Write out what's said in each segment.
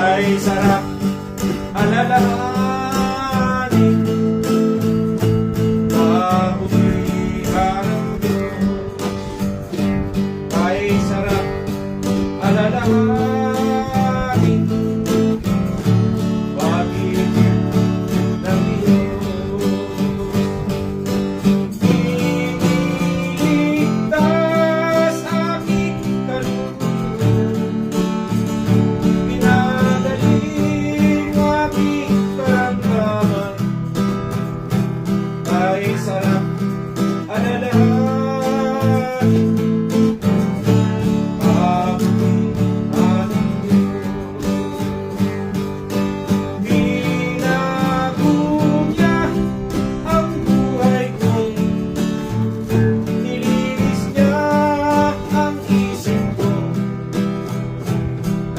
ay sarap alalahanin. Kabutihan ng Diyos ay sarap alalahanin. Pag-ibig ng Diyos iniligtas aking kaluluwa, pinagaling aking karamdaman, ay sarap alalahanin. Kabutihan ng Diyos, binago niya ang buhay ko, nilinis niya ang isip ko,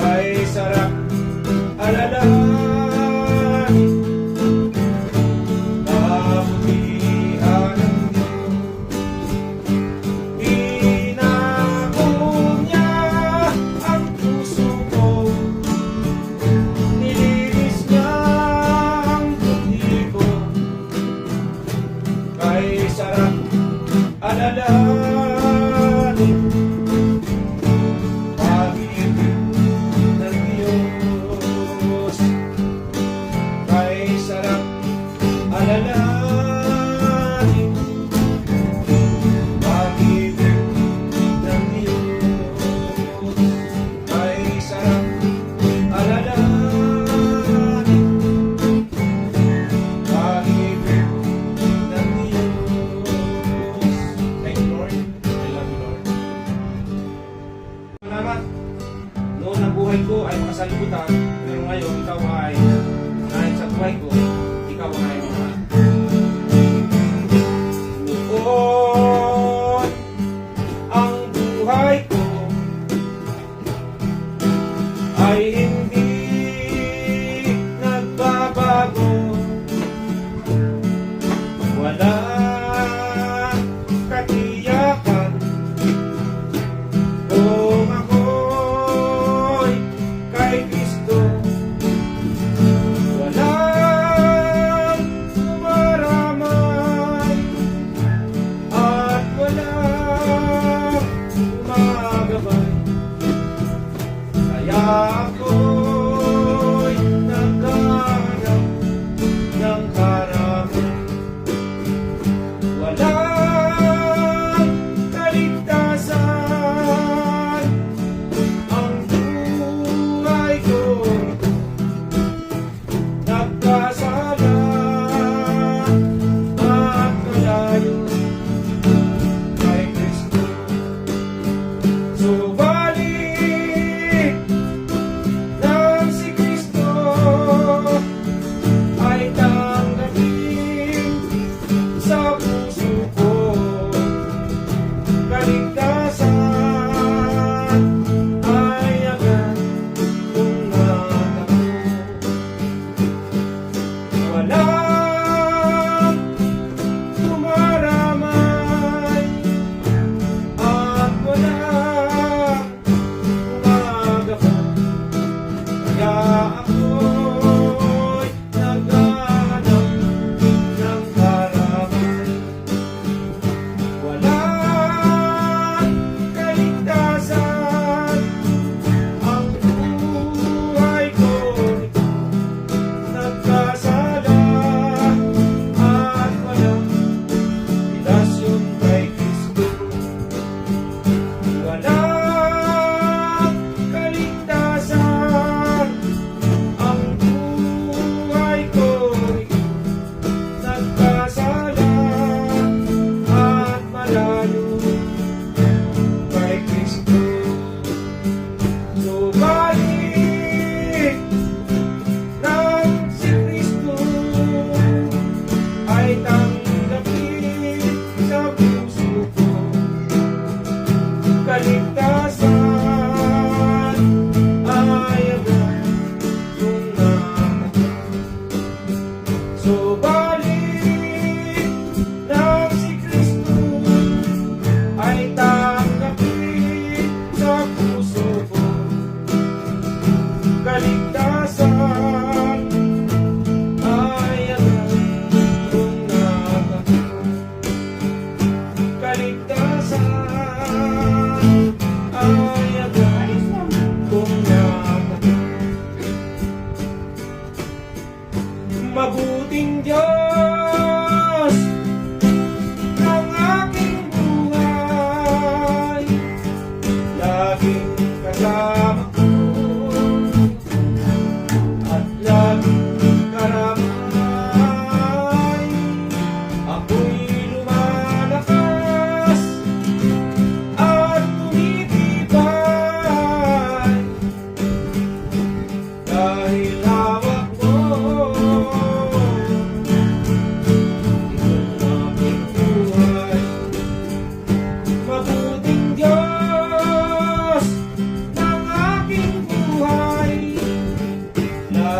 ay sarap alalahanin. Kabutihan ng Diyos, binago niya ang puso ko, nilinis niya ang buti ko, ay sarap alalahanin. Pag-ibig ng Diyos ay sarap alalahanin. Pag-ibig ng Diyos ay sarap alalahanin. Pag-ibig ng Diyos. Thank you, Lord. I love you, Lord. Salamat. Noon ang buhay ko ay makasalibutan, pero ngayon ikaw ay dahil sa buhay ko, ikaw ay mahal. Noon ang buhay ko ay hindi nagbabago. Walang katiyakan kung ako'y kay Kristo.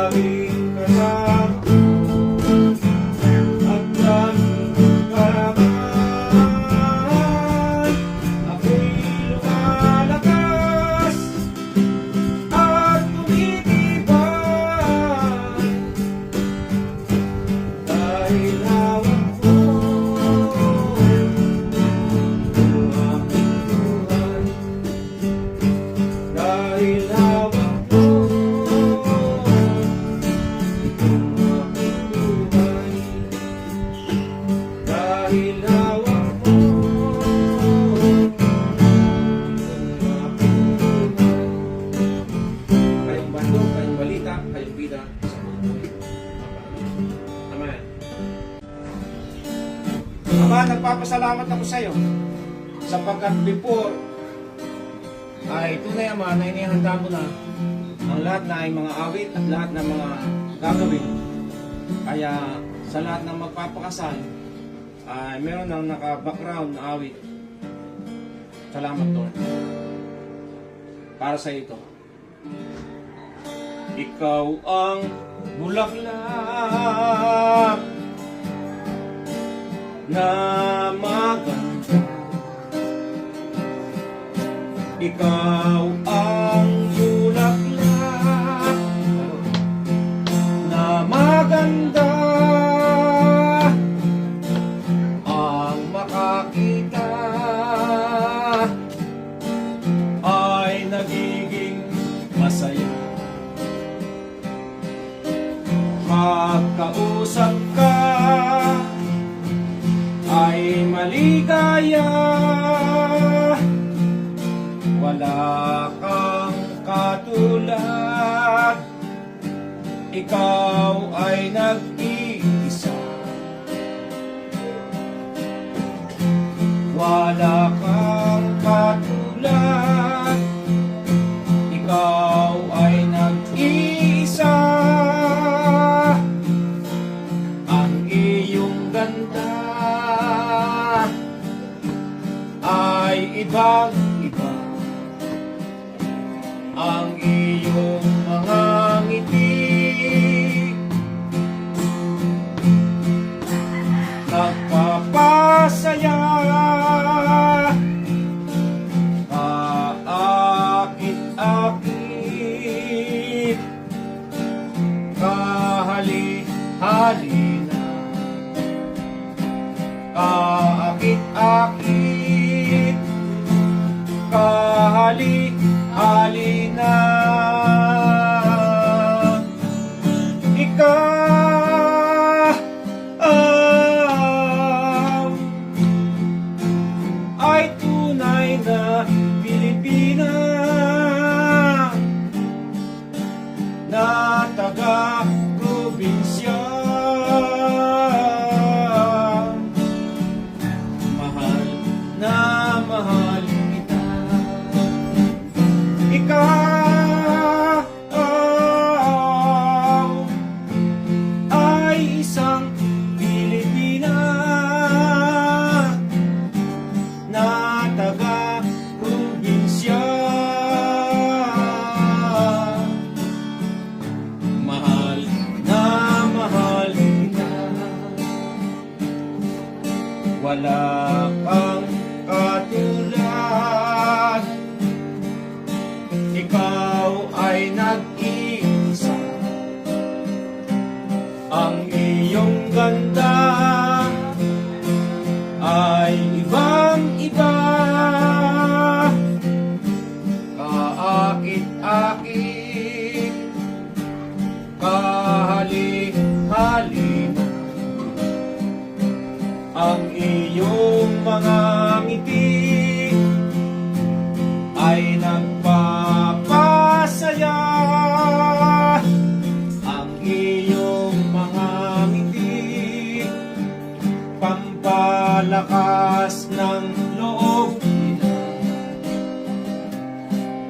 laging kasama at laging karaman. Ako'y lumalakas at tumitibay dahil hawak mo ang aking buhay. Dahil hawak mo ang aking buhay. Dahil hawak mo ang aking buhay. Kayong bando, kayong balita, kayong bida sa buhay. Tama yan. Ama, nagpapasalamat ako sa iyo sapagkat before ay tunay, Ama, na inihanda mo na ang lahat na ay mga awit at lahat ng mga gagawin. Kaya sa lahat ng magpapakasal ay meron ng naka-background na awit. Salamat, Lord. Para sa ito. Ikaw ang bulaklak na maganda. Ikaw ang bulaklak na maganda. Ang makakita ay nagiging masaya. Magkausap ka ay maligaya. Wala kang katulad, ikaw ay nag-iisa. Wala kang katulad, ikaw ay nag-iisa. Ang iyong ganda ay ibang-iba. Ang iyong mga ngiti nagpapasaya. Kaakit-akit, kahali-halina. Kaakit-akit, kahali-halina. Ikaw ay tunay na Pilipina na taga-probinsya. Mahal na mahal kita. Ikaw ay isang Pilipina na taga-probinsya. Mahal na mahal kita. Wala kang katulad, ikaw ay nag-iisa. Ang iyong ganda ay ibang-iba. Kaakit-akit, kahali-halina. Ang iyong mga ngiti ay nagpapasaya. Ang iyong mga ngiti pampalakas ng loob nila.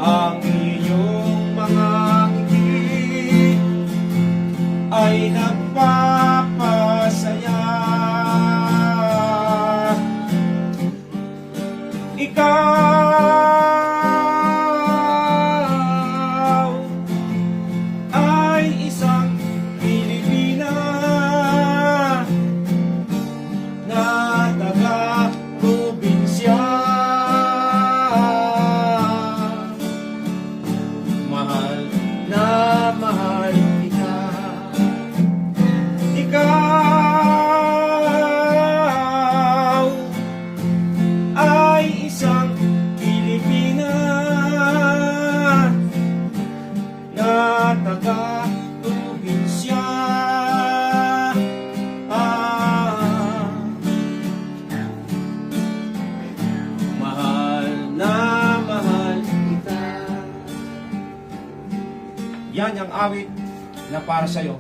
Ang iyong mga ngiti ay nagpapasaya. yan yung awit na para sa iyo.